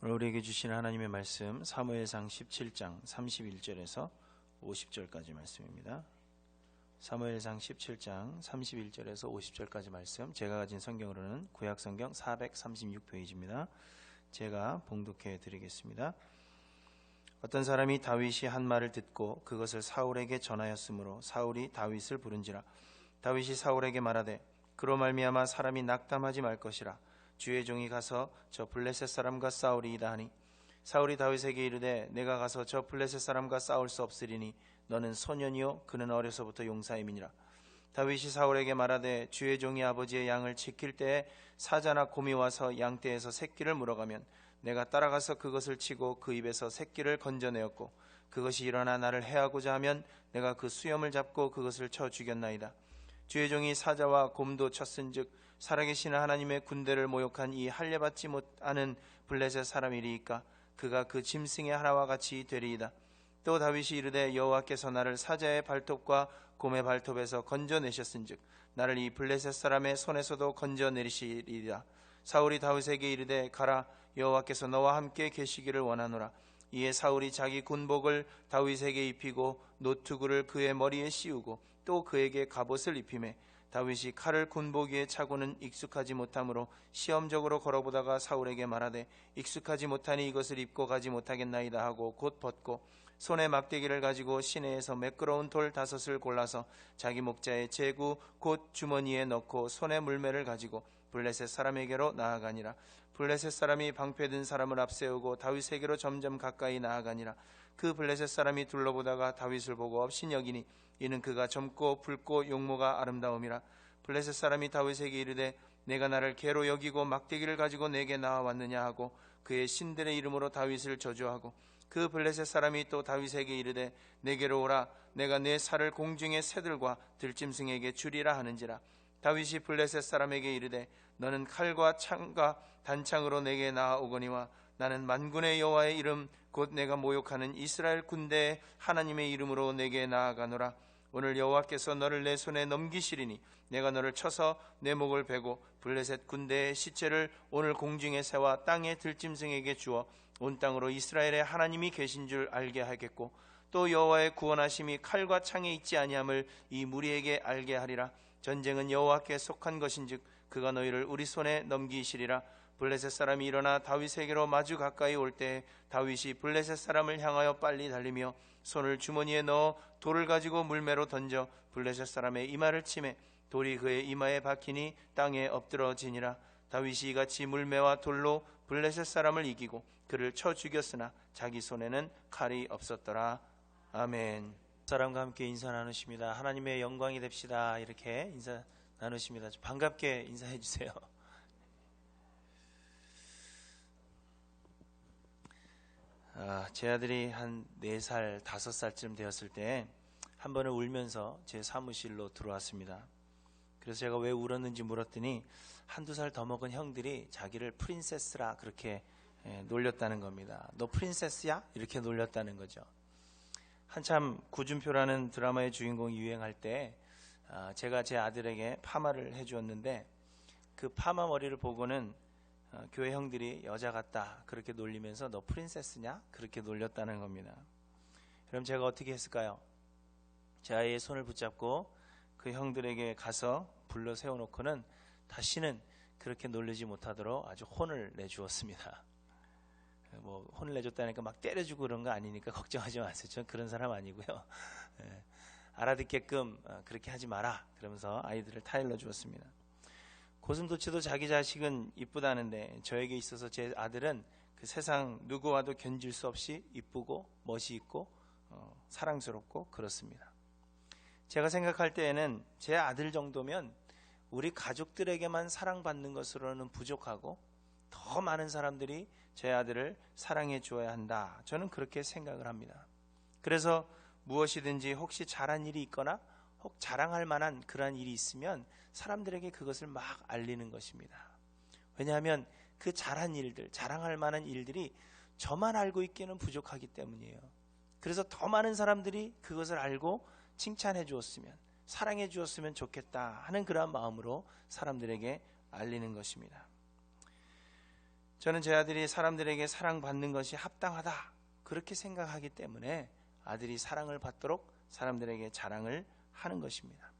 오늘 우리에게 주신 하나님의 말씀 사무엘상 17장 31절에서 50절까지 말씀입니다. 사무엘상 17장 31절에서 50절까지 말씀, 제가 가진 성경으로는 구약성경 436페이지입니다. 제가 봉독해 드리겠습니다. 어떤 사람이 다윗이 한 말을 듣고 그것을 사울에게 전하였으므로 사울이 다윗을 부른지라. 다윗이 사울에게 말하되 그로 말미암아 사람이 낙담하지 말 것이라. 주의 종이 가서 저 블레셋 사람과 싸우리이다 하니 사울이 다윗에게 이르되 내가 가서 저 블레셋 사람과 싸울 수 없으리니 너는 소년이요 그는 어려서부터 용사임이니라. 다윗이 사울에게 말하되 주의 종이 아버지의 양을 지킬 때에 사자나 곰이 와서 양떼에서 새끼를 물어가면 내가 따라가서 그것을 치고 그 입에서 새끼를 건져내었고 그것이 일어나 나를 해하고자 하면 내가 그 수염을 잡고 그것을 쳐 죽였나이다. 주의 종이 사자와 곰도 쳤은즉 살아계신 하나님의 군대를 모욕한 이 할례받지 못하는 블레셋 사람이리이까 그가 그 짐승의 하나와 같이 되리이다. 또 다윗이 이르되 여호와께서 나를 사자의 발톱과 곰의 발톱에서 건져내셨은즉 나를 이 블레셋 사람의 손에서도 건져내리시리이다. 사울이 다윗에게 이르되 가라, 여호와께서 너와 함께 계시기를 원하노라. 이에 사울이 자기 군복을 다윗에게 입히고 노투구를 그의 머리에 씌우고 또 그에게 갑옷을 입히매 다윗이 칼을 군복 위에 차고는 익숙하지 못하므로 시험적으로 걸어보다가 사울에게 말하되 익숙하지 못하니 이것을 입고 가지 못하겠나이다 하고 곧 벗고 손에 막대기를 가지고 시내에서 매끄러운 돌 5을 골라서 자기 목자의 제구 곧 주머니에 넣고 손에 물매를 가지고 블레셋 사람에게로 나아가니라. 블레셋 사람이 방패든 사람을 앞세우고 다윗에게로 점점 가까이 나아가니라. 그 블레셋 사람이 둘러보다가 다윗을 보고 업신여기니 이는 그가 젊고 붉고 용모가 아름다움이라. 블레셋 사람이 다윗에게 이르되 내가 나를 개로 여기고 막대기를 가지고 내게 나와왔느냐 하고 그의 신들의 이름으로 다윗을 저주하고 그 블레셋 사람이 또 다윗에게 이르되 내게로 오라, 내가 내 살을 공중의 새들과 들짐승에게 주리라 하는지라. 다윗이 블레셋 사람에게 이르되 너는 칼과 창과 단창으로 내게 나아오거니와 나는 만군의 여호와의 이름 곧 내가 모욕하는 이스라엘 군대의 하나님의 이름으로 내게 나아가노라. 오늘 여호와께서 너를 내 손에 넘기시리니 내가 너를 쳐서 내 목을 베고 블레셋 군대의 시체를 오늘 공중의 새와 땅의 들짐승에게 주어 온 땅으로 이스라엘의 하나님이 계신 줄 알게 하겠고 또 여호와의 구원하심이 칼과 창에 있지 아니함을 이 무리에게 알게 하리라. 전쟁은 여호와께 속한 것인즉 그가 너희를 우리 손에 넘기시리라. 블레셋 사람이 일어나 다윗에게로 마주 가까이 올 때 다윗이 블레셋 사람을 향하여 빨리 달리며 손을 주머니에 넣어 돌을 가지고 물매로 던져 블레셋 사람의 이마를 치매 돌이 그의 이마에 박히니 땅에 엎드러지니라. 다윗이 이같이 물매와 돌로 블레셋 사람을 이기고 그를 쳐 죽였으나 자기 손에는 칼이 없었더라. 아멘. 사람과 함께 인사 나누십니다. 하나님의 영광이 됩시다. 이렇게 인사 나누십니다. 반갑게 인사해 주세요. 제 아들이 한 4살, 5살쯤 되었을 때 한 번은 울면서 제 사무실로 들어왔습니다. 그래서 제가 왜 울었는지 물었더니 1-2살 더 먹은 형들이 자기를 프린세스라 그렇게 놀렸다는 겁니다. 너 프린세스야? 이렇게 놀렸다는 거죠. 한참 구준표라는 드라마의 주인공이 유행할 때 제가 제 아들에게 파마를 해주었는데 그 파마 머리를 보고는 교회 형들이 여자 같다 그렇게 놀리면서 너 프린세스냐? 그렇게 놀렸다는 겁니다. 그럼 제가 어떻게 했을까요? 제 아이의 손을 붙잡고 그 형들에게 가서 불러 세워놓고는 다시는 그렇게 놀리지 못하도록 아주 혼을 내주었습니다. 뭐 혼을 내줬다니까 막 때려주고 그런 거 아니니까 걱정하지 마세요. 전 그런 사람 아니고요. 알아듣게끔 그렇게 하지 마라 그러면서 아이들을 타일러 주었습니다. 고슴도치도 자기 자식은 이쁘다는데 저에게 있어서 제 아들은 그 세상 누구와도 견질 수 없이 이쁘고 멋이 있고 사랑스럽고 그렇습니다. 제가 생각할 때에는 제 아들 정도면 우리 가족들에게만 사랑받는 것으로는 부족하고 더 많은 사람들이 제 아들을 사랑해 주어야 한다. 저는 그렇게 생각을 합니다. 그래서 무엇이든지 혹시 잘한 일이 있거나 혹 자랑할 만한 그러한 일이 있으면 사람들에게 그것을 막 알리는 것입니다. 왜냐하면 그 잘한 일들, 자랑할 만한 일들이 저만 알고 있기는 부족하기 때문이에요. 그래서 더 많은 사람들이 그것을 알고 칭찬해 주었으면, 사랑해 주었으면 좋겠다 하는 그러한 마음으로 사람들에게 알리는 것입니다. 저는 제 아들이 사람들에게 사랑받는 것이 합당하다 그렇게 생각하기 때문에 아들이 사랑을 받도록 사람들에게 자랑을 하는 것입니다.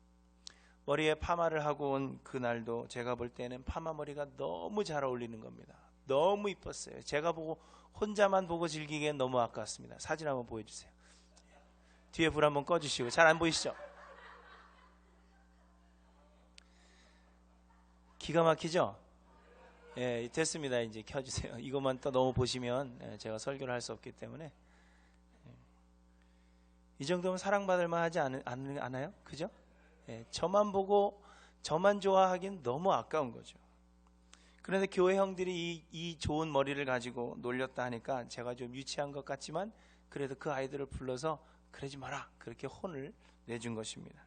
머리에 파마를 하고 온 그날도 제가 볼 때는 파마 머리가 너무 잘 어울리는 겁니다. 너무 이뻤어요. 제가 혼자만 보고 즐기기엔 너무 아깝습니다. 사진 한번 보여주세요. 뒤에 불 한번 꺼주시고. 잘 안 보이시죠? 기가 막히죠? 예, 됐습니다. 이제 켜주세요. 이것만 또 너무 보시면 제가 설교를 할 수 없기 때문에. 이 정도면 사랑받을 만하지 않아요? 그죠? 예, 저만 보고 저만 좋아하기는 너무 아까운 거죠. 그런데 교회 형들이 이 좋은 머리를 가지고 놀렸다 하니까 제가 좀 유치한 것 같지만 그래도 그 아이들을 불러서 그러지 마라 그렇게 혼을 내준 것입니다.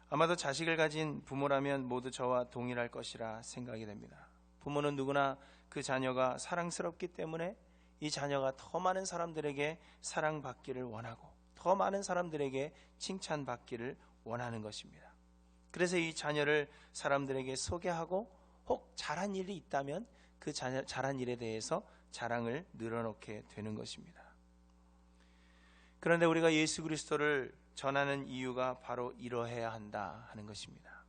아마도 자식을 가진 부모라면 모두 저와 동일할 것이라 생각이 됩니다. 부모는 누구나 그 자녀가 사랑스럽기 때문에 이 자녀가 더 많은 사람들에게 사랑받기를 원하고 더 많은 사람들에게 칭찬받기를 원하는 것입니다. 그래서 이 자녀를 사람들에게 소개하고 혹 잘한 일이 있다면 그 잘한 일에 대해서 자랑을 늘어놓게 되는 것입니다. 그런데 우리가 예수 그리스도를 전하는 이유가 바로 이러해야 한다 하는 것입니다.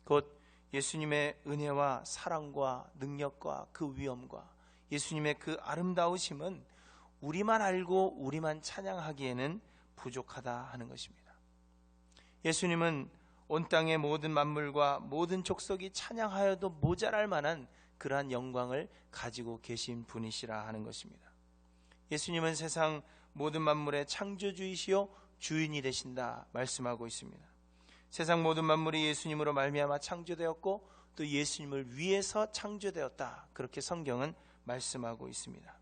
곧 예수님의 은혜와 사랑과 능력과 그 위엄과 예수님의 그 아름다우심은 우리만 알고 우리만 찬양하기에는 부족하다 하는 것입니다. 예수님은 온 땅의 모든 만물과 모든 족속이 찬양하여도 모자랄 만한 그러한 영광을 가지고 계신 분이시라 하는 것입니다. 예수님은 세상 모든 만물의 창조주이시요 주인이 되신다 말씀하고 있습니다. 세상 모든 만물이 예수님으로 말미암아 창조되었고 또 예수님을 위해서 창조되었다 그렇게 성경은 말씀하고 있습니다.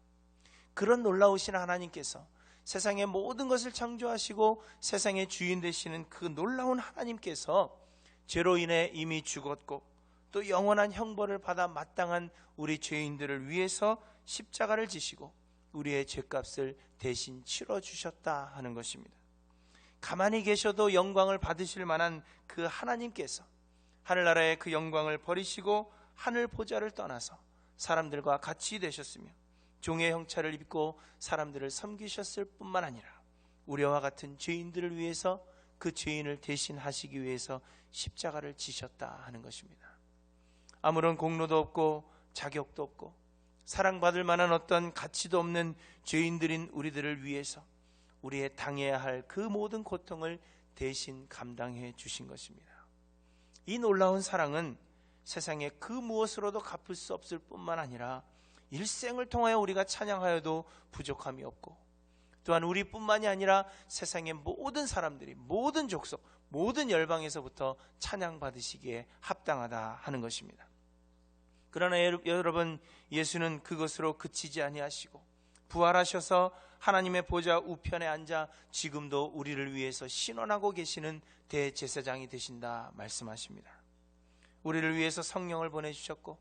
그런 놀라우신 하나님께서 세상의 모든 것을 창조하시고 세상의 주인 되시는 그 놀라운 하나님께서 죄로 인해 이미 죽었고 또 영원한 형벌을 받아 마땅한 우리 죄인들을 위해서 십자가를 지시고 우리의 죄값을 대신 치러주셨다 하는 것입니다. 가만히 계셔도 영광을 받으실 만한 그 하나님께서 하늘나라의 그 영광을 버리시고 하늘 보좌를 떠나서 사람들과 같이 되셨으며 종의 형체를 입고 사람들을 섬기셨을 뿐만 아니라 우리와 같은 죄인들을 위해서 그 죄인을 대신하시기 위해서 십자가를 지셨다 하는 것입니다. 아무런 공로도 없고 자격도 없고 사랑받을 만한 어떤 가치도 없는 죄인들인 우리들을 위해서 우리의 당해야 할 그 모든 고통을 대신 감당해 주신 것입니다. 이 놀라운 사랑은 세상의 그 무엇으로도 갚을 수 없을 뿐만 아니라 일생을 통하여 우리가 찬양하여도 부족함이 없고 또한 우리뿐만이 아니라 세상의 모든 사람들이 모든 족속 모든 열방에서부터 찬양받으시기에 합당하다 하는 것입니다. 그러나 여러분, 예수는 그것으로 그치지 아니하시고 부활하셔서 하나님의 보좌 우편에 앉아 지금도 우리를 위해서 신원하고 계시는 대제사장이 되신다 말씀하십니다. 우리를 위해서 성령을 보내주셨고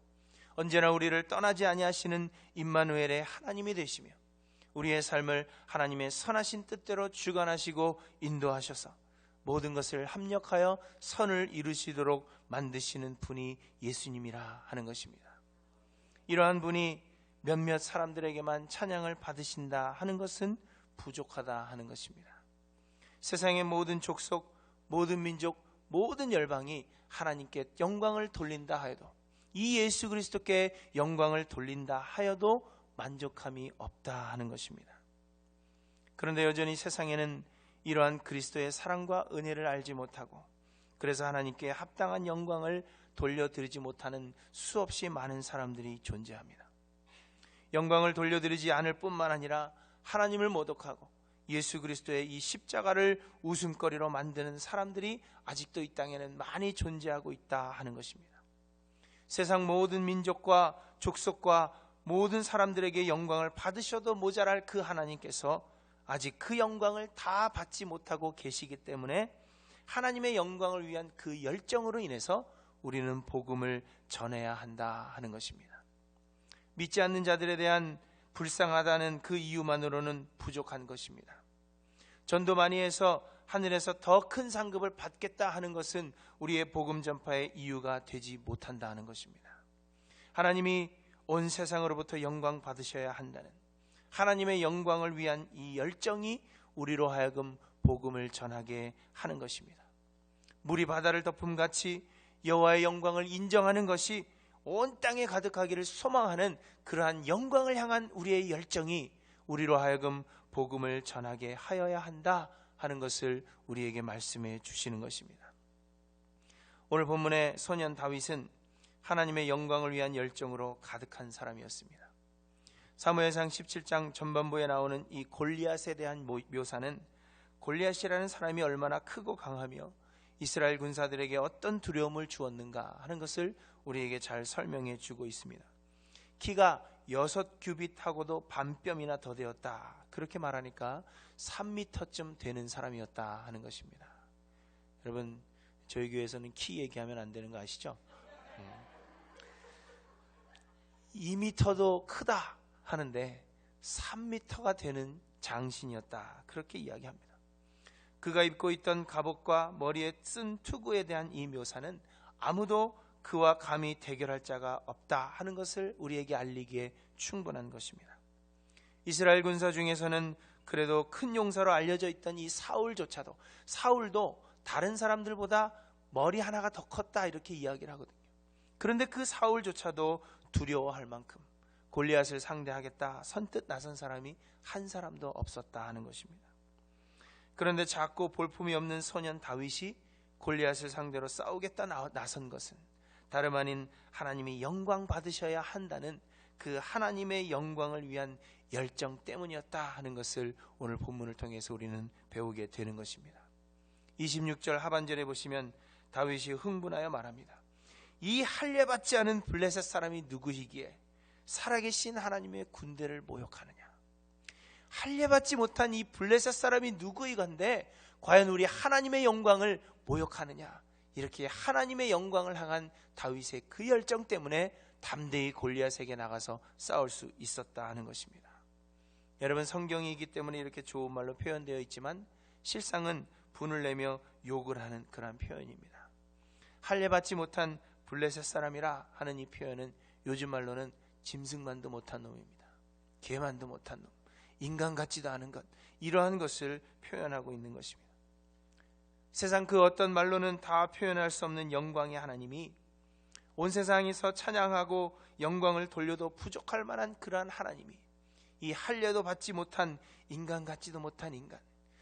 언제나 우리를 떠나지 아니하시는 임마누엘의 하나님이 되시며 우리의 삶을 하나님의 선하신 뜻대로 주관하시고 인도하셔서 모든 것을 합력하여 선을 이루시도록 만드시는 분이 예수님이라 하는 것입니다. 이러한 분이 몇몇 사람들에게만 찬양을 받으신다 하는 것은 부족하다 하는 것입니다. 세상의 모든 족속, 모든 민족, 모든 열방이 하나님께 영광을 돌린다 하여도 이 예수 그리스도께 영광을 돌린다 하여도 만족함이 없다 하는 것입니다. 그런데 여전히 세상에는 이러한 그리스도의 사랑과 은혜를 알지 못하고 그래서 하나님께 합당한 영광을 돌려드리지 못하는 수없이 많은 사람들이 존재합니다. 영광을 돌려드리지 않을 뿐만 아니라 하나님을 모독하고 예수 그리스도의 이 십자가를 웃음거리로 만드는 사람들이 아직도 이 땅에는 많이 존재하고 있다 하는 것입니다. 세상 모든 민족과 족속과 모든 사람들에게 영광을 받으셔도 모자랄 그 하나님께서 아직 그 영광을 다 받지 못하고 계시기 때문에 하나님의 영광을 위한 그 열정으로 인해서 우리는 복음을 전해야 한다 하는 것입니다. 믿지 않는 자들에 대한 불쌍하다는 그 이유만으로는 부족한 것입니다. 전도 많이 해서 하늘에서 더 큰 상급을 받겠다 하는 것은 우리의 복음 전파의 이유가 되지 못한다 하는 것입니다. 하나님이 온 세상으로부터 영광 받으셔야 한다는 하나님의 영광을 위한 이 열정이 우리로 하여금 복음을 전하게 하는 것입니다. 물이 바다를 덮음같이 여호와의 영광을 인정하는 것이 온 땅에 가득하기를 소망하는 그러한 영광을 향한 우리의 열정이 우리로 하여금 복음을 전하게 하여야 한다 하는 것을 우리에게 말씀해 주시는 것입니다. 오늘 본문의 소년 다윗은 하나님의 영광을 위한 열정으로 가득한 사람이었습니다. 사무엘상 17장 전반부에 나오는 이 골리앗에 대한 묘사는 골리앗이라는 사람이 얼마나 크고 강하며 이스라엘 군사들에게 어떤 두려움을 주었는가 하는 것을 우리에게 잘 설명해 주고 있습니다. 키가 6규빗하고도 반뼘이나 더 되었다, 그렇게 말하니까 3m쯤 되는 사람이었다 하는 것입니다. 여러분, 저희 교회에서는 키 얘기하면 안 되는 거 아시죠? 2m도 크다 하는데 3m가 되는 장신이었다, 그렇게 이야기합니다. 그가 입고 있던 갑옷과 머리에 쓴 투구에 대한 이 묘사는 아무도 그와 감히 대결할 자가 없다 하는 것을 우리에게 알리기에 충분한 것입니다. 이스라엘 군사 중에서는 그래도 큰 용사로 알려져 있던 이 사울조차도, 사울도 다른 사람들보다 머리 하나가 더 컸다 이렇게 이야기를 하거든요. 그런데 그 사울조차도 두려워할 만큼 골리앗을 상대하겠다 선뜻 나선 사람이 한 사람도 없었다 하는 것입니다. 그런데 작고 볼품이 없는 소년 다윗이 골리앗을 상대로 싸우겠다 나선 것은 다름 아닌 하나님이 영광 받으셔야 한다는 그 하나님의 영광을 위한 열정 때문이었다 하는 것을 오늘 본문을 통해서 우리는 배우게 되는 것입니다. 26절 하반절에 보시면 다윗이 흥분하여 말합니다. 이 할례받지 않은 블레셋 사람이 누구이기에 살아계신 하나님의 군대를 모욕하느냐. 할례받지 못한 이 블레셋 사람이 누구이건데 과연 우리 하나님의 영광을 모욕하느냐. 이렇게 하나님의 영광을 향한 다윗의 그 열정 때문에 담대히 골리앗에게 나가서 싸울 수 있었다 하는 것입니다. 여러분, 성경이기 때문에 이렇게 좋은 말로 표현되어 있지만 실상은 분을 내며 욕을 하는 그런 표현입니다. 할례받지 못한 블레셋 사람이라 하는 이 표현은 요즘 말로는 짐승만도 못한 놈입니다. 개만도 못한 놈, 인간 같지도 않은 것, 이러한 것을 표현하고 있는 것입니다. 세상 그 어떤 말로는 다 표현할 수 없는 영광의 하나님이 온 세상에서 찬양하고 영광을 돌려도 부족할 만한 그러한 하나님이 이 할례도 받지 못한 인간 같지도 못한 인간,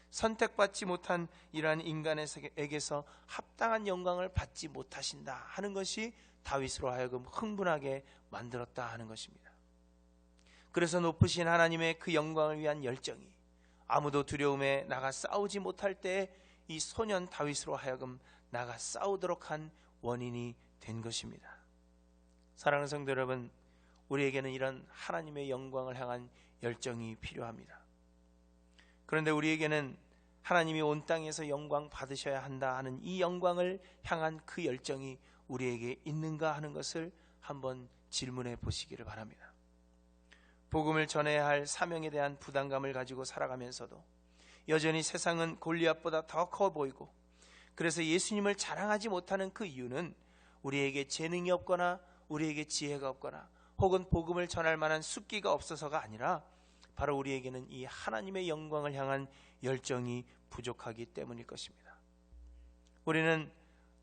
선택받지 못한 이러한 인간에게서 합당한 영광을 받지 못하신다 하는 것이 다윗으로 하여금 흥분하게 만들었다 하는 것입니다. 그래서 높으신 하나님의 그 영광을 위한 열정이 아무도 두려움에 나가 싸우지 못할 때 이 소년 다윗으로 하여금 나가 싸우도록 한 원인이 된 것입니다. 사랑하는 성도 여러분, 우리에게는 이런 하나님의 영광을 향한 열정이 필요합니다. 그런데 우리에게는 하나님이 온 땅에서 영광 받으셔야 한다 하는 이 영광을 향한 그 열정이 우리에게 있는가 하는 것을 한번 질문해 보시기를 바랍니다. 복음을 전해야 할 사명에 대한 부담감을 가지고 살아가면서도 여전히 세상은 골리앗보다 더 커 보이고, 그래서 예수님을 자랑하지 못하는 그 이유는 우리에게 재능이 없거나 우리에게 지혜가 없거나 혹은 복음을 전할 만한 숫기가 없어서가 아니라 바로 우리에게는 이 하나님의 영광을 향한 열정이 부족하기 때문일 것입니다. 우리는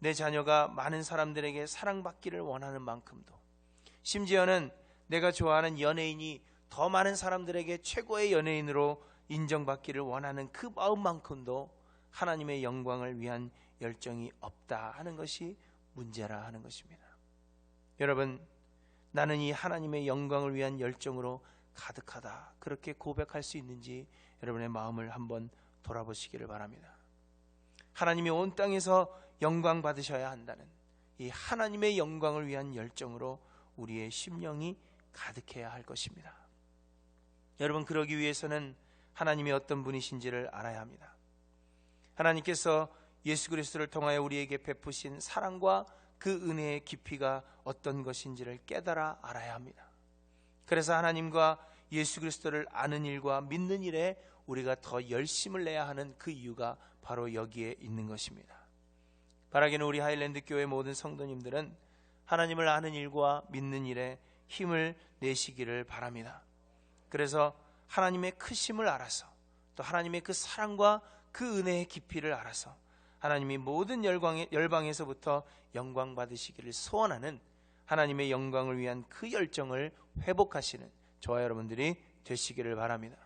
내 자녀가 많은 사람들에게 사랑받기를 원하는 만큼도, 심지어는 내가 좋아하는 연예인이 더 많은 사람들에게 최고의 연예인으로 인정받기를 원하는 그 마음만큼도 하나님의 영광을 위한 열정이 없다 하는 것이 문제라 하는 것입니다. 여러분, 나는 이 하나님의 영광을 위한 열정으로 가득하다, 그렇게 고백할 수 있는지 여러분의 마음을 한번 돌아보시기를 바랍니다. 하나님이 온 땅에서 영광 받으셔야 한다는 이 하나님의 영광을 위한 열정으로 우리의 심령이 가득해야 할 것입니다. 여러분, 그러기 위해서는 하나님이 어떤 분이신지를 알아야 합니다. 하나님께서 예수 그리스도를 통하여 우리에게 베푸신 사랑과 그 은혜의 깊이가 어떤 것인지를 깨달아 알아야 합니다. 그래서 하나님과 예수 그리스도를 아는 일과 믿는 일에 우리가 더 열심을 내야 하는 그 이유가 바로 여기에 있는 것입니다. 바라기는 우리 하일랜드 교회 모든 성도님들은 하나님을 아는 일과 믿는 일에 힘을 내시기를 바랍니다. 그래서 하나님의 크심을 알아서, 또 하나님의 그 사랑과 그 은혜의 깊이를 알아서 하나님이 모든 열방에서부터 영광 받으시기를 소원하는, 하나님의 영광을 위한 그 열정을 회복하시는 저와 여러분들이 되시기를 바랍니다.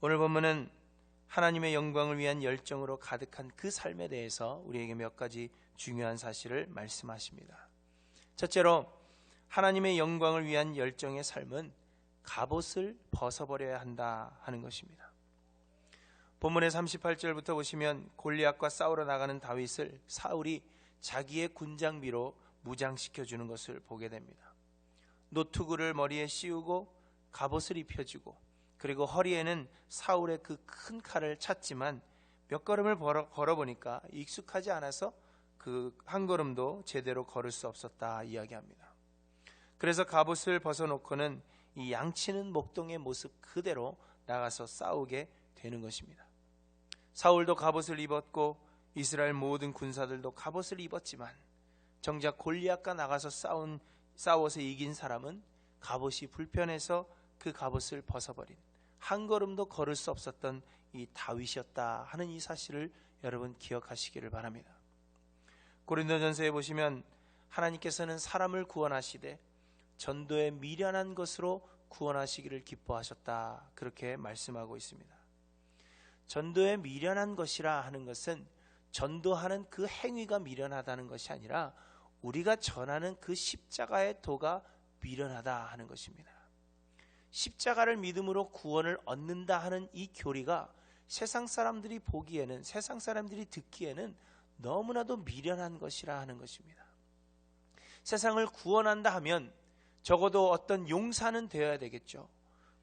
오늘 본문은 하나님의 영광을 위한 열정으로 가득한 그 삶에 대해서 우리에게 몇 가지 중요한 사실을 말씀하십니다. 첫째로, 하나님의 영광을 위한 열정의 삶은 갑옷을 벗어버려야 한다 하는 것입니다. 본문의 38절부터 보시면 골리앗과 싸우러 나가는 다윗을 사울이 자기의 군장비로 무장시켜주는 것을 보게 됩니다. 노투구를 머리에 씌우고 갑옷을 입혀주고, 그리고 허리에는 사울의 그 큰 칼을 찼지만 몇 걸음을 걸어보니까 익숙하지 않아서 그 한 걸음도 제대로 걸을 수 없었다 이야기합니다. 그래서 갑옷을 벗어놓고는 이 양치는 목동의 모습 그대로 나가서 싸우게 되는 것입니다. 사울도 갑옷을 입었고 이스라엘 모든 군사들도 갑옷을 입었지만 정작 골리앗과 나가서 싸워서 이긴 사람은 갑옷이 불편해서 그 갑옷을 벗어버린, 한 걸음도 걸을 수 없었던 이 다윗이었다 하는 이 사실을 여러분 기억하시기를 바랍니다. 고린도전서에 보시면 하나님께서는 사람을 구원하시되 전도에 미련한 것으로 구원하시기를 기뻐하셨다, 그렇게 말씀하고 있습니다. 전도에 미련한 것이라 하는 것은 전도하는 그 행위가 미련하다는 것이 아니라 우리가 전하는 그 십자가의 도가 미련하다 하는 것입니다. 십자가를 믿음으로 구원을 얻는다 하는 이 교리가 세상 사람들이 보기에는, 세상 사람들이 듣기에는 너무나도 미련한 것이라 하는 것입니다. 세상을 구원한다 하면 적어도 어떤 용사는 되어야 되겠죠.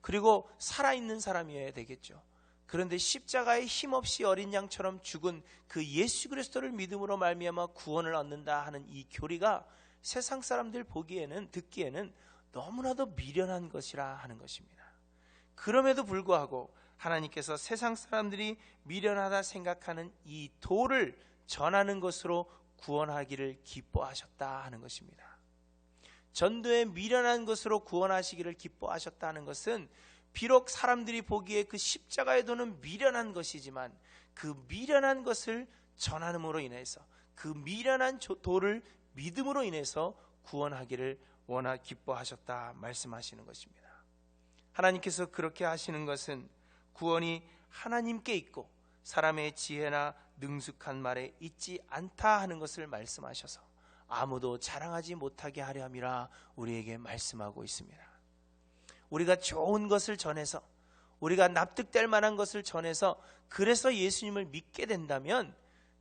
그리고 살아있는 사람이어야 되겠죠. 그런데 십자가에 힘없이 어린 양처럼 죽은 그 예수 그리스도를 믿음으로 말미암아 구원을 얻는다 하는 이 교리가 세상 사람들 보기에는, 듣기에는 너무나도 미련한 것이라 하는 것입니다. 그럼에도 불구하고 하나님께서 세상 사람들이 미련하다 생각하는 이 도를 전하는 것으로 구원하기를 기뻐하셨다 하는 것입니다. 전도에 미련한 것으로 구원하시기를 기뻐하셨다 하는 것은 비록 사람들이 보기에 그 십자가의 도는 미련한 것이지만 그 미련한 것을 전함으로 인해서, 그 미련한 도를 믿음으로 인해서 구원하기를 기뻐하셨다 말씀하시는 것입니다. 하나님께서 그렇게 하시는 것은 구원이 하나님께 있고 사람의 지혜나 능숙한 말에 있지 않다 하는 것을 말씀하셔서 아무도 자랑하지 못하게 하려 함이라 우리에게 말씀하고 있습니다. 우리가 좋은 것을 전해서, 우리가 납득될 만한 것을 전해서 그래서 예수님을 믿게 된다면,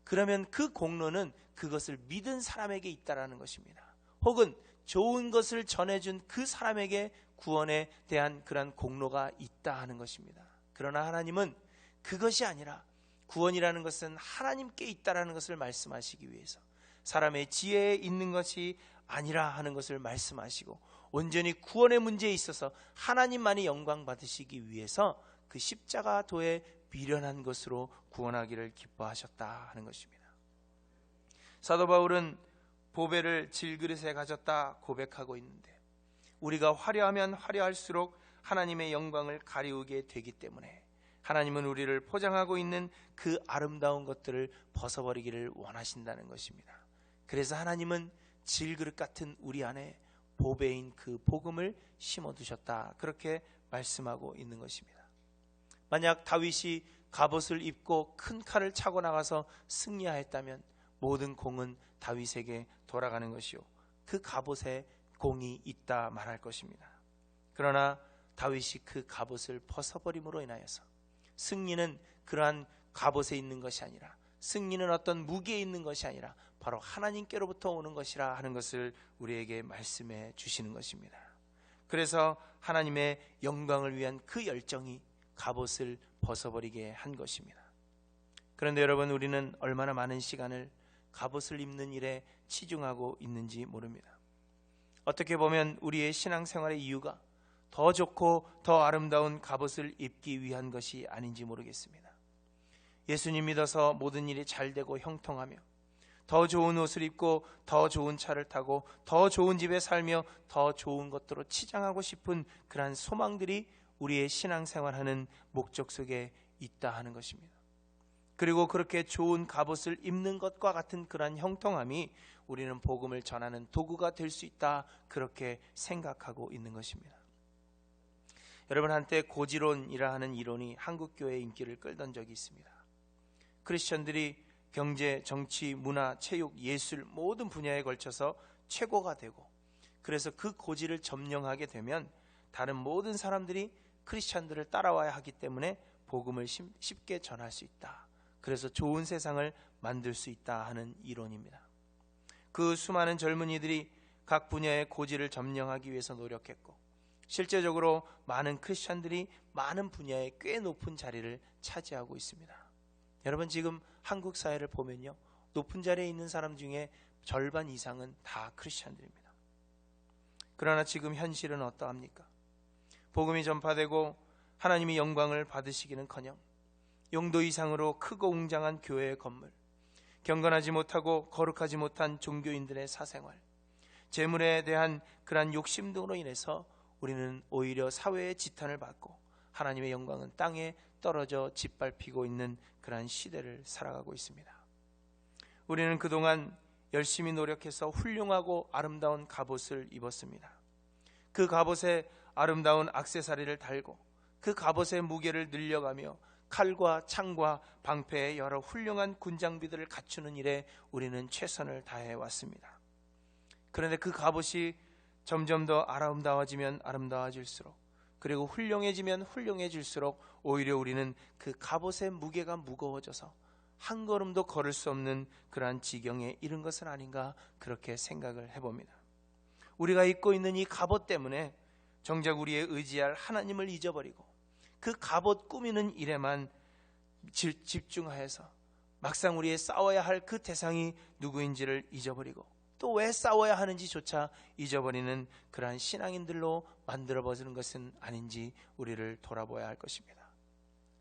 그러면 그 공로는 그것을 믿은 사람에게 있다라는 것입니다. 혹은 좋은 것을 전해준 그 사람에게 구원에 대한 그런 공로가 있다 하는 것입니다. 그러나 하나님은 그것이 아니라 구원이라는 것은 하나님께 있다라는 것을 말씀하시기 위해서 사람의 지혜에 있는 것이 아니라 하는 것을 말씀하시고, 온전히 구원의 문제에 있어서 하나님만이 영광 받으시기 위해서 그 십자가 도에 미련한 것으로 구원하기를 기뻐하셨다 하는 것입니다. 사도 바울은 보배를 질그릇에 가졌다 고백하고 있는데, 우리가 화려하면 화려할수록 하나님의 영광을 가리우게 되기 때문에 하나님은 우리를 포장하고 있는 그 아름다운 것들을 벗어버리기를 원하신다는 것입니다. 그래서 하나님은 질그릇 같은 우리 안에 보배인 그 복음을 심어두셨다, 그렇게 말씀하고 있는 것입니다. 만약 다윗이 갑옷을 입고 큰 칼을 차고 나가서 승리하였다면 모든 공은 다윗에게 돌아가는 것이요, 그 갑옷에 공이 있다 말할 것입니다. 그러나 다윗이 그 갑옷을 벗어버림으로 인하여서 승리는 그러한 갑옷에 있는 것이 아니라, 승리는 어떤 무기에 있는 것이 아니라 바로 하나님께로부터 오는 것이라 하는 것을 우리에게 말씀해 주시는 것입니다. 그래서 하나님의 영광을 위한 그 열정이 갑옷을 벗어버리게 한 것입니다. 그런데 여러분, 우리는 얼마나 많은 시간을 갑옷을 입는 일에 치중하고 있는지 모릅니다. 어떻게 보면 우리의 신앙생활의 이유가 더 좋고 더 아름다운 갑옷을 입기 위한 것이 아닌지 모르겠습니다. 예수님 믿어서 모든 일이 잘 되고 형통하며 더 좋은 옷을 입고 더 좋은 차를 타고 더 좋은 집에 살며 더 좋은 것들로 치장하고 싶은 그러한 소망들이 우리의 신앙생활하는 목적 속에 있다 하는 것입니다. 그리고 그렇게 좋은 갑옷을 입는 것과 같은 그러한 형통함이 우리는 복음을 전하는 도구가 될 수 있다, 그렇게 생각하고 있는 것입니다. 여러분, 한때 고지론이라 하는 이론이 한국교회의 인기를 끌던 적이 있습니다. 크리스천들이 경제, 정치, 문화, 체육, 예술 모든 분야에 걸쳐서 최고가 되고, 그래서 그 고지를 점령하게 되면 다른 모든 사람들이 크리스천들을 따라와야 하기 때문에 복음을 쉽게 전할 수 있다, 그래서 좋은 세상을 만들 수 있다 하는 이론입니다. 그 수많은 젊은이들이 각 분야의 고지를 점령하기 위해서 노력했고, 실제적으로 많은 크리스천들이 많은 분야에 꽤 높은 자리를 차지하고 있습니다. 여러분, 지금 한국 사회를 보면요, 높은 자리에 있는 사람 중에 절반 이상은 다 크리스천들입니다. 그러나 지금 현실은 어떠합니까? 복음이 전파되고 하나님이 영광을 받으시기는커녕 용도 이상으로 크고 웅장한 교회의 건물, 경건하지 못하고 거룩하지 못한 종교인들의 사생활, 재물에 대한 그러한 욕심 등으로 인해서 우리는 오히려 사회의 지탄을 받고 하나님의 영광은 땅에 떨어져 짓밟히고 있는 그러한 시대를 살아가고 있습니다. 우리는 그동안 열심히 노력해서 훌륭하고 아름다운 갑옷을 입었습니다. 그 갑옷에 아름다운 액세서리를 달고 그 갑옷의 무게를 늘려가며 칼과 창과 방패의 여러 훌륭한 군장비들을 갖추는 일에 우리는 최선을 다해 왔습니다. 그런데 그 갑옷이 점점 더 아름다워지면 아름다워질수록, 그리고 훌륭해지면 훌륭해질수록 오히려 우리는 그 갑옷의 무게가 무거워져서 한 걸음도 걸을 수 없는 그러한 지경에 이른 것은 아닌가, 그렇게 생각을 해봅니다. 우리가 입고 있는 이 갑옷 때문에 정작 우리의 의지할 하나님을 잊어버리고 그 갑옷 꾸미는 일에만 집중하여서 막상 우리의 싸워야 할 그 대상이 누구인지를 잊어버리고 또 왜 싸워야 하는지조차 잊어버리는 그러한 신앙인들로 만들어버리는 것은 아닌지 우리를 돌아보아야 할 것입니다.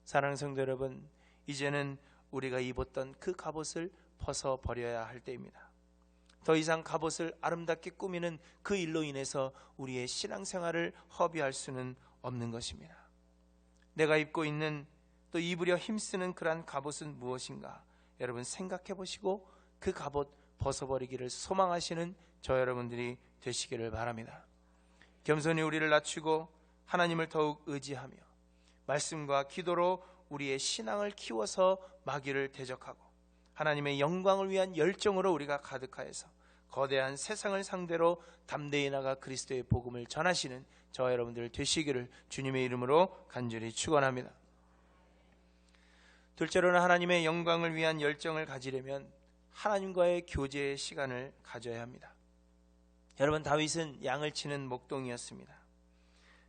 사랑하는 성도 여러분, 이제는 우리가 입었던 그 갑옷을 벗어버려야 할 때입니다. 더 이상 갑옷을 아름답게 꾸미는 그 일로 인해서 우리의 신앙생활을 허비할 수는 없는 것입니다. 내가 입고 있는, 또 입으려 힘쓰는 그러한 갑옷은 무엇인가, 여러분 생각해 보시고 그 갑옷 벗어버리기를 소망하시는 저 여러분들이 되시기를 바랍니다. 겸손히 우리를 낮추고 하나님을 더욱 의지하며 말씀과 기도로 우리의 신앙을 키워서 마귀를 대적하고 하나님의 영광을 위한 열정으로 우리가 가득하여서 거대한 세상을 상대로 담대히 나가 그리스도의 복음을 전하시는 저와 여러분들 되시기를 주님의 이름으로 간절히 축원합니다. 둘째로는 하나님의 영광을 위한 열정을 가지려면 하나님과의 교제의 시간을 가져야 합니다. 여러분, 다윗은 양을 치는 목동이었습니다.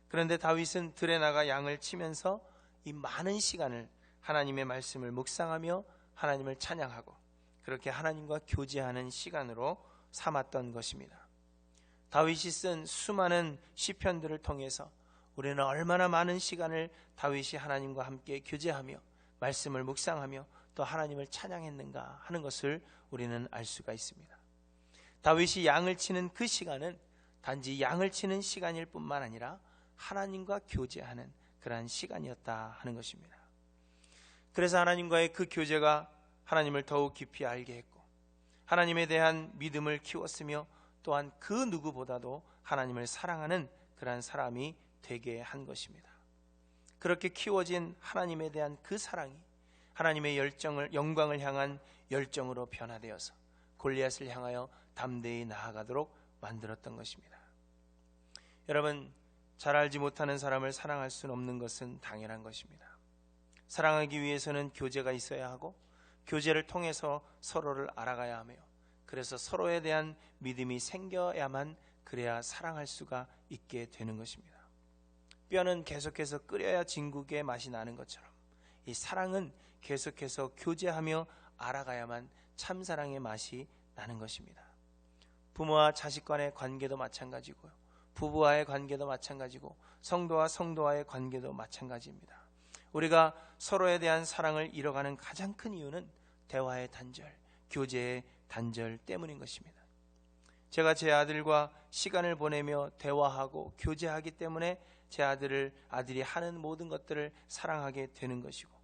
그런데 다윗은 들에 나가 양을 치면서 이 많은 시간을 하나님의 말씀을 묵상하며 하나님을 찬양하고 그렇게 하나님과 교제하는 시간으로 삼았던 것입니다. 다윗이 쓴 수많은 시편들을 통해서 우리는 얼마나 많은 시간을 다윗이 하나님과 함께 교제하며 말씀을 묵상하며 또 하나님을 찬양했는가 하는 것을 우리는 알 수가 있습니다. 다윗이 양을 치는 그 시간은 단지 양을 치는 시간일 뿐만 아니라 하나님과 교제하는 그러한 시간이었다 하는 것입니다. 그래서 하나님과의 그 교제가 하나님을 더욱 깊이 알게 했고 하나님에 대한 믿음을 키웠으며 또한 그 누구보다도 하나님을 사랑하는 그러한 사람이 되게 한 것입니다. 그렇게 키워진 하나님에 대한 그 사랑이 하나님의 영광을 향한 열정으로 변화되어서 골리앗을 향하여 담대히 나아가도록 만들었던 것입니다. 여러분, 잘 알지 못하는 사람을 사랑할 수는 없는 것은 당연한 것입니다. 사랑하기 위해서는 교제가 있어야 하고 교제를 통해서 서로를 알아가야 하며 그래서 서로에 대한 믿음이 생겨야만 그래야 사랑할 수가 있게 되는 것입니다. 뼈는 계속해서 끓여야 진국의 맛이 나는 것처럼 이 사랑은 계속해서 교제하며 알아가야만 참사랑의 맛이 나는 것입니다. 부모와 자식 간의 관계도 마찬가지고요. 부부와의 관계도 마찬가지고 성도와 성도와의 관계도 마찬가지입니다. 우리가 서로에 대한 사랑을 잃어가는 가장 큰 이유는 대화의 단절, 교제의 단절 때문인 것입니다. 제가 제 아들과 시간을 보내며 대화하고 교제하기 때문에 제 아들이 하는 모든 것들을 사랑하게 되는 것이고,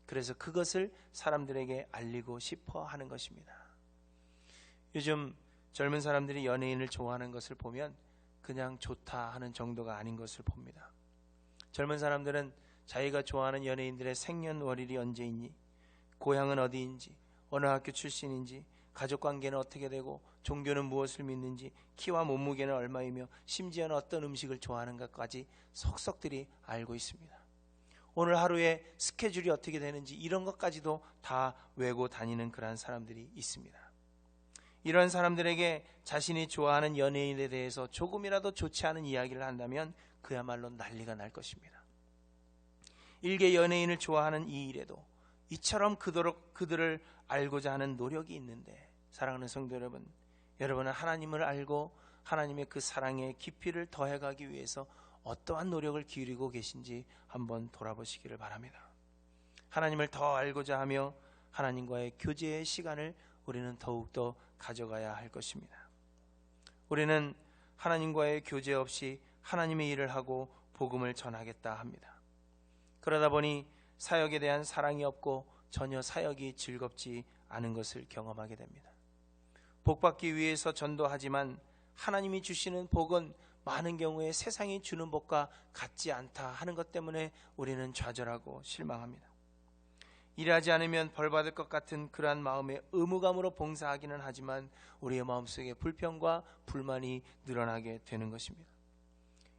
그래서 그것을 사람들에게 알리고 싶어 하는 것입니다. 요즘 젊은 사람들이 연예인을 좋아하는 것을 보면 그냥 좋다 하는 정도가 아닌 것을 봅니다. 젊은 사람들은 자기가 좋아하는 연예인들의 생년월일이 언제인지, 고향은 어디인지, 어느 학교 출신인지, 가족관계는 어떻게 되고, 종교는 무엇을 믿는지, 키와 몸무게는 얼마이며, 심지어는 어떤 음식을 좋아하는가까지 속속들이 알고 있습니다. 오늘 하루에 스케줄이 어떻게 되는지 이런 것까지도 다 외고 다니는 그러한 사람들이 있습니다. 이런 사람들에게 자신이 좋아하는 연예인에 대해서 조금이라도 좋지 않은 이야기를 한다면 그야말로 난리가 날 것입니다. 일개 연예인을 좋아하는 이 일에도 이처럼 그들을 알고자 하는 노력이 있는데, 사랑하는 성도 여러분, 여러분은 하나님을 알고 하나님의 그 사랑의 깊이를 더해가기 위해서 어떠한 노력을 기울이고 계신지 한번 돌아보시기를 바랍니다. 하나님을 더 알고자 하며 하나님과의 교제의 시간을 우리는 더욱더 가져가야 할 것입니다. 우리는 하나님과의 교제 없이 하나님의 일을 하고 복음을 전하겠다 합니다. 그러다 보니 사역에 대한 사랑이 없고 전혀 사역이 즐겁지 않은 것을 경험하게 됩니다. 복받기 위해서 전도하지만 하나님이 주시는 복은 많은 경우에 세상이 주는 복과 같지 않다 하는 것 때문에 우리는 좌절하고 실망합니다. 일하지 않으면 벌받을 것 같은 그러한 마음에 의무감으로 봉사하기는 하지만 우리의 마음속에 불평과 불만이 늘어나게 되는 것입니다.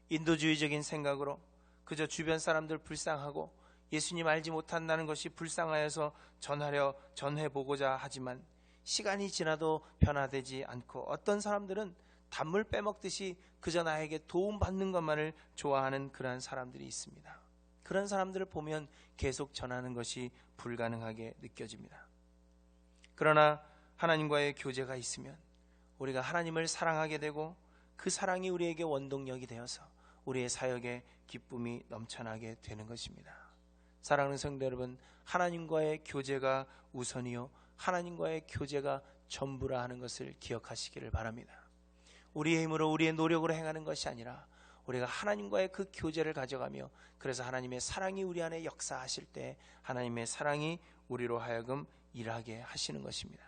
인도주의적인 생각으로 그저 주변 사람들 불쌍하고 예수님 알지 못한다는 것이 불쌍하여서 전해보고자 하지만 시간이 지나도 변화되지 않고, 어떤 사람들은 단물 빼먹듯이 그저 나에게 도움받는 것만을 좋아하는 그러한 사람들이 있습니다. 그런 사람들을 보면 계속 전하는 것이 불가능하게 느껴집니다. 그러나 하나님과의 교제가 있으면 우리가 하나님을 사랑하게 되고, 그 사랑이 우리에게 원동력이 되어서 우리의 사역에 기쁨이 넘쳐나게 되는 것입니다. 사랑하는 성도 여러분, 하나님과의 교제가 우선이요 하나님과의 교제가 전부라 하는 것을 기억하시기를 바랍니다. 우리의 힘으로 우리의 노력으로 행하는 것이 아니라 우리가 하나님과의 그 교제를 가져가며, 그래서 하나님의 사랑이 우리 안에 역사하실 때 하나님의 사랑이 우리로 하여금 일하게 하시는 것입니다.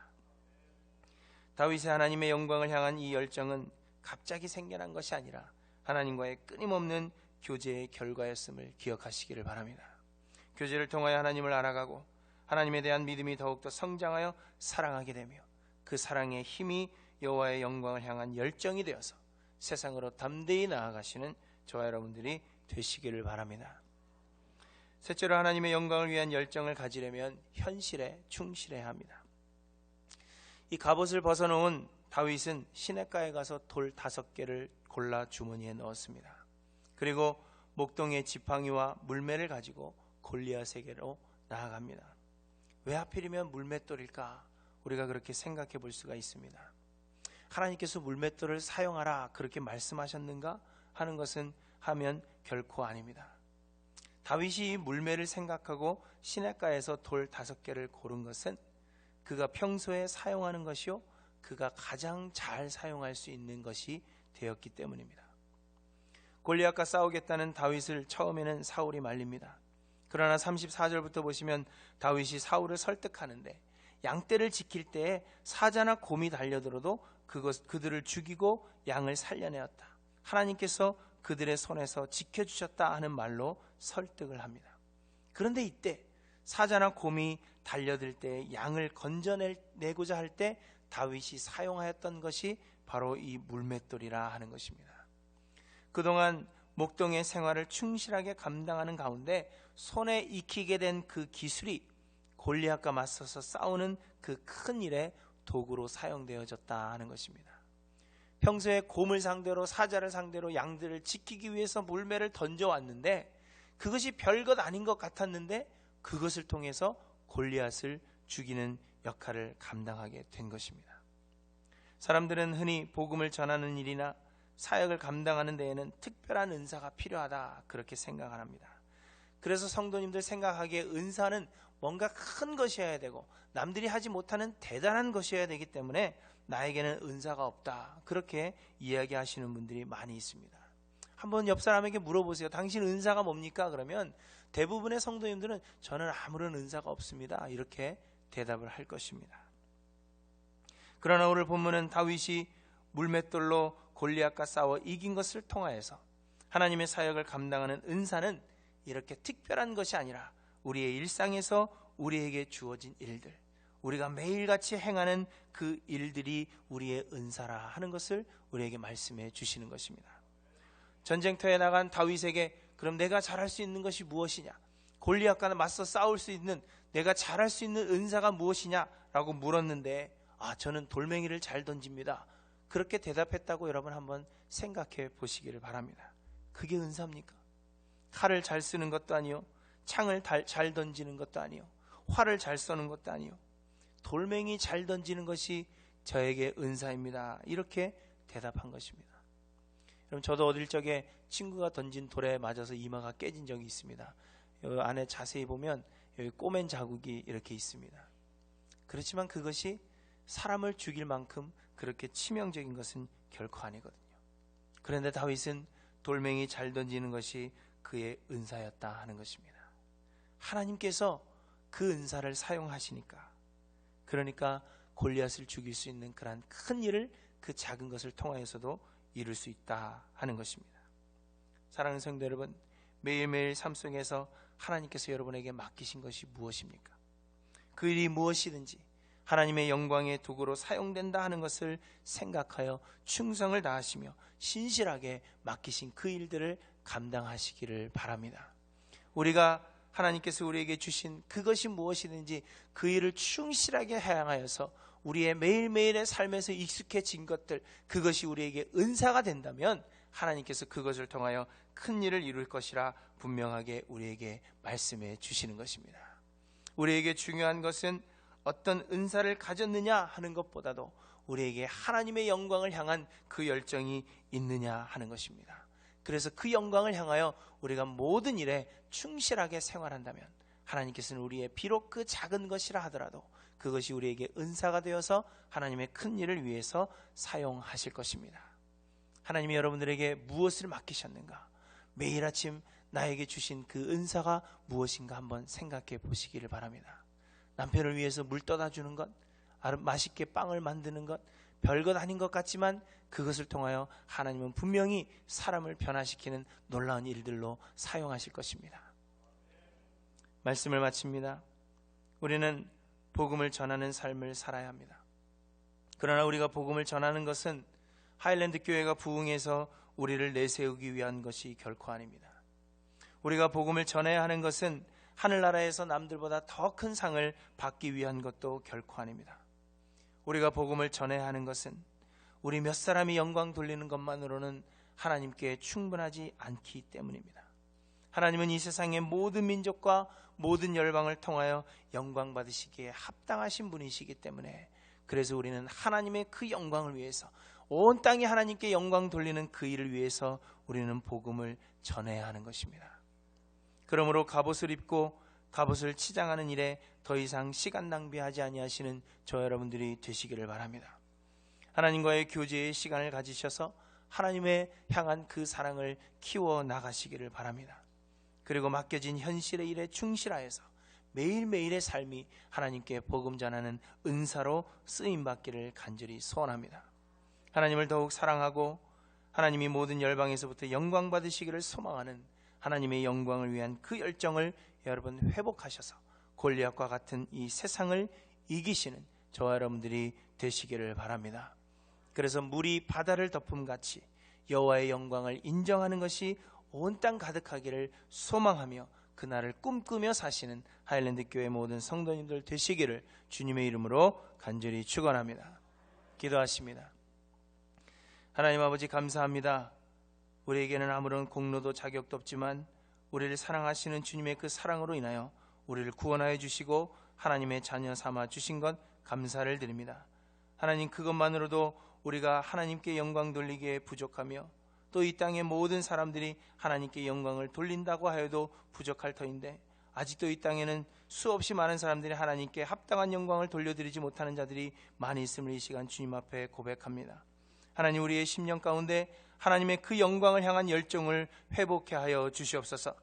다윗의 하나님의 영광을 향한 이 열정은 갑자기 생겨난 것이 아니라 하나님과의 끊임없는 교제의 결과였음을 기억하시기를 바랍니다. 교제를 통하여 하나님을 알아가고 하나님에 대한 믿음이 더욱더 성장하여 사랑하게 되며, 그 사랑의 힘이 여호와의 영광을 향한 열정이 되어서 세상으로 담대히 나아가시는 저와 여러분들이 되시기를 바랍니다. 셋째로, 하나님의 영광을 위한 열정을 가지려면 현실에 충실해야 합니다. 이 갑옷을 벗어놓은 다윗은 시냇가에 가서 돌 5개를 골라 주머니에 넣었습니다. 그리고 목동의 지팡이와 물매를 가지고 골리앗에게로 나아갑니다. 왜 하필이면 물맷돌일까? 우리가 그렇게 생각해 볼 수가 있습니다. 하나님께서 물맷돌을 사용하라 그렇게 말씀하셨는가 하는 것은 하면 결코 아닙니다. 다윗이 물매를 생각하고 시냇가에서 돌 5개를 고른 것은 그가 평소에 사용하는 것이요 그가 가장 잘 사용할 수 있는 것이 되었기 때문입니다. 골리앗과 싸우겠다는 다윗을 처음에는 사울이 말립니다. 그러나 34절부터 보시면 다윗이 사울을 설득하는데, 양떼를 지킬 때에 사자나 곰이 달려들어도 그들을 죽이고 양을 살려내었다, 하나님께서 그들의 손에서 지켜주셨다 하는 말로 설득을 합니다. 그런데 이때 사자나 곰이 달려들 때 양을 건져내고자 할 때 다윗이 사용하였던 것이 바로 이 물맷돌이라 하는 것입니다. 그동안 목동의 생활을 충실하게 감당하는 가운데 손에 익히게 된 그 기술이 골리앗과 맞서서 싸우는 그 큰 일에 도구로 사용되어졌다 하는 것입니다. 평소에 곰을 상대로, 사자를 상대로 양들을 지키기 위해서 물매를 던져왔는데 그것이 별것 아닌 것 같았는데 그것을 통해서 골리앗을 죽이는 역할을 감당하게 된 것입니다. 사람들은 흔히 복음을 전하는 일이나 사역을 감당하는 데에는 특별한 은사가 필요하다 그렇게 생각을 합니다. 그래서 성도님들 생각하기에 은사는 뭔가 큰 것이어야 되고 남들이 하지 못하는 대단한 것이어야 되기 때문에 나에게는 은사가 없다, 그렇게 이야기하시는 분들이 많이 있습니다. 한번 옆 사람에게 물어보세요. 당신 은사가 뭡니까? 그러면 대부분의 성도님들은 저는 아무런 은사가 없습니다, 이렇게 대답을 할 것입니다. 그러나 오늘 본문은 다윗이 물맷돌로 골리앗과 싸워 이긴 것을 통하여서 하나님의 사역을 감당하는 은사는 이렇게 특별한 것이 아니라 우리의 일상에서 우리에게 주어진 일들, 우리가 매일같이 행하는 그 일들이 우리의 은사라 하는 것을 우리에게 말씀해 주시는 것입니다. 전쟁터에 나간 다윗에게 그럼 내가 잘할 수 있는 것이 무엇이냐, 골리앗과 맞서 싸울 수 있는 내가 잘할 수 있는 은사가 무엇이냐 라고 물었는데, 저는 돌멩이를 잘 던집니다, 그렇게 대답했다고 여러분 한번 생각해 보시기를 바랍니다. 그게 은사입니까? 칼을 잘 쓰는 것도 아니요, 창을 잘 던지는 것도 아니요, 활을 잘 쏘는 것도 아니요, 돌멩이 잘 던지는 것이 저에게 은사입니다, 이렇게 대답한 것입니다. 그럼 저도 어릴 적에 친구가 던진 돌에 맞아서 이마가 깨진 적이 있습니다. 여기 안에 자세히 보면 여기 꼬맨 자국이 이렇게 있습니다. 그렇지만 그것이 사람을 죽일 만큼 그렇게 치명적인 것은 결코 아니거든요. 그런데 다윗은 돌멩이 잘 던지는 것이 그의 은사였다 하는 것입니다. 하나님께서 그 은사를 사용하시니까, 그러니까 골리앗을 죽일 수 있는 그러한 큰 일을 그 작은 것을 통하여서도 이룰 수 있다 하는 것입니다. 사랑하는 성도 여러분, 매일매일 삶 속에서 하나님께서 여러분에게 맡기신 것이 무엇입니까? 그 일이 무엇이든지 하나님의 영광의 도구로 사용된다 하는 것을 생각하여 충성을 다하시며 신실하게 맡기신 그 일들을 감당하시기를 바랍니다. 우리가 하나님께서 우리에게 주신 그것이 무엇이든지 그 일을 충실하게 향하여서 우리의 매일매일의 삶에서 익숙해진 것들, 그것이 우리에게 은사가 된다면 하나님께서 그것을 통하여 큰 일을 이룰 것이라 분명하게 우리에게 말씀해 주시는 것입니다. 우리에게 중요한 것은 어떤 은사를 가졌느냐 하는 것보다도 우리에게 하나님의 영광을 향한 그 열정이 있느냐 하는 것입니다. 그래서 그 영광을 향하여 우리가 모든 일에 충실하게 생활한다면 하나님께서는 우리의 비록 그 작은 것이라 하더라도 그것이 우리에게 은사가 되어서 하나님의 큰 일을 위해서 사용하실 것입니다. 하나님이 여러분들에게 무엇을 맡기셨는가? 매일 아침 나에게 주신 그 은사가 무엇인가 한번 생각해 보시기를 바랍니다. 남편을 위해서 물 떠다 주는 것, 맛있게 빵을 만드는 것, 별것 아닌 것 같지만 그것을 통하여 하나님은 분명히 사람을 변화시키는 놀라운 일들로 사용하실 것입니다. 말씀을 마칩니다. 우리는 복음을 전하는 삶을 살아야 합니다. 그러나 우리가 복음을 전하는 것은 하일랜드 교회가 부흥해서 우리를 내세우기 위한 것이 결코 아닙니다. 우리가 복음을 전해야 하는 것은 하늘나라에서 남들보다 더 큰 상을 받기 위한 것도 결코 아닙니다. 우리가 복음을 전해야 하는 것은 우리 몇 사람이 영광 돌리는 것만으로는 하나님께 충분하지 않기 때문입니다. 하나님은 이 세상의 모든 민족과 모든 열방을 통하여 영광 받으시기에 합당하신 분이시기 때문에, 그래서 우리는 하나님의 그 영광을 위해서, 온 땅이 하나님께 영광 돌리는 그 일을 위해서 우리는 복음을 전해야 하는 것입니다. 그러므로 갑옷을 입고 갑옷을 치장하는 일에 더 이상 시간 낭비하지 아니하시는 저 여러분들이 되시기를 바랍니다. 하나님과의 교제의 시간을 가지셔서 하나님의 향한 그 사랑을 키워 나가시기를 바랍니다. 그리고 맡겨진 현실의 일에 충실하여서 매일매일의 삶이 하나님께 복음 전하는 은사로 쓰임받기를 간절히 소원합니다. 하나님을 더욱 사랑하고 하나님이 모든 열방에서부터 영광 받으시기를 소망하는 하나님의 영광을 위한 그 열정을 여러분 회복하셔서 골리앗과 같은 이 세상을 이기시는 저와 여러분들이 되시기를 바랍니다. 그래서 물이 바다를 덮음같이 여호와의 영광을 인정하는 것이 온 땅 가득하기를 소망하며 그날을 꿈꾸며 사시는 하일랜드 교회 모든 성도님들 되시기를 주님의 이름으로 간절히 축원합니다. 기도하십니다. 하나님 아버지, 감사합니다. 우리에게는 아무런 공로도 자격도 없지만 우리를 사랑하시는 주님의 그 사랑으로 인하여 우리를 구원하여 주시고 하나님의 자녀 삼아 주신 것 감사를 드립니다. 하나님, 그것만으로도 우리가 하나님께 영광 돌리기에 부족하며 또 이 땅의 모든 사람들이 하나님께 영광을 돌린다고 하여도 부족할 터인데, 아직도 이 땅에는 수없이 많은 사람들이 하나님께 합당한 영광을 돌려드리지 못하는 자들이 많이 있음을 이 시간 주님 앞에 고백합니다. 하나님, 우리의 심령 가운데 하나님의 그 영광을 향한 열정을 회복케 하여 주시옵소서.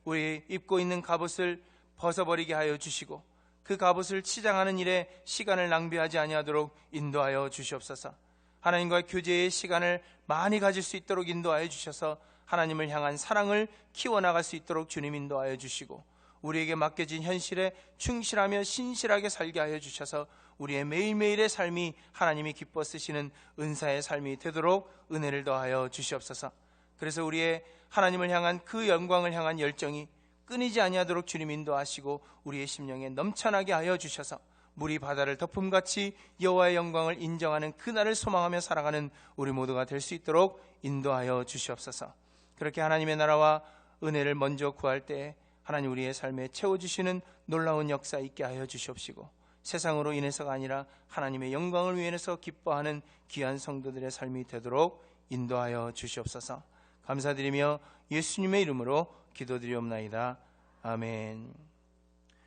우리 입고 있는 갑옷을 벗어버리게 하여 주시고 그 갑옷을 치장하는 일에 시간을 낭비하지 아니하도록 인도하여 주시옵소서. 하나님과 교제의 시간을 많이 가질 수 있도록 인도하여 주셔서 하나님을 향한 사랑을 키워나갈 수 있도록 주님 인도하여 주시고 우리에게 맡겨진 현실에 충실하며 신실하게 살게 하여 주셔서 우리의 매일매일의 삶이 하나님이 기뻐 쓰시는 은사의 삶이 되도록 은혜를 더하여 주시옵소서. 그래서 우리의 하나님을 향한 그 영광을 향한 열정이 끊이지 아니하도록 주님 인도하시고 우리의 심령에 넘쳐나게 하여 주셔서 물이 바다를 덮음같이 여호와의 영광을 인정하는 그날을 소망하며 살아가는 우리 모두가 될 수 있도록 인도하여 주시옵소서. 그렇게 하나님의 나라와 은혜를 먼저 구할 때 하나님 우리의 삶에 채워주시는 놀라운 역사 있게 하여 주시옵시고 세상으로 인해서가 아니라 하나님의 영광을 위해서 기뻐하는 귀한 성도들의 삶이 되도록 인도하여 주시옵소서. 감사드리며 예수님의 이름으로 기도드리옵나이다. 아멘.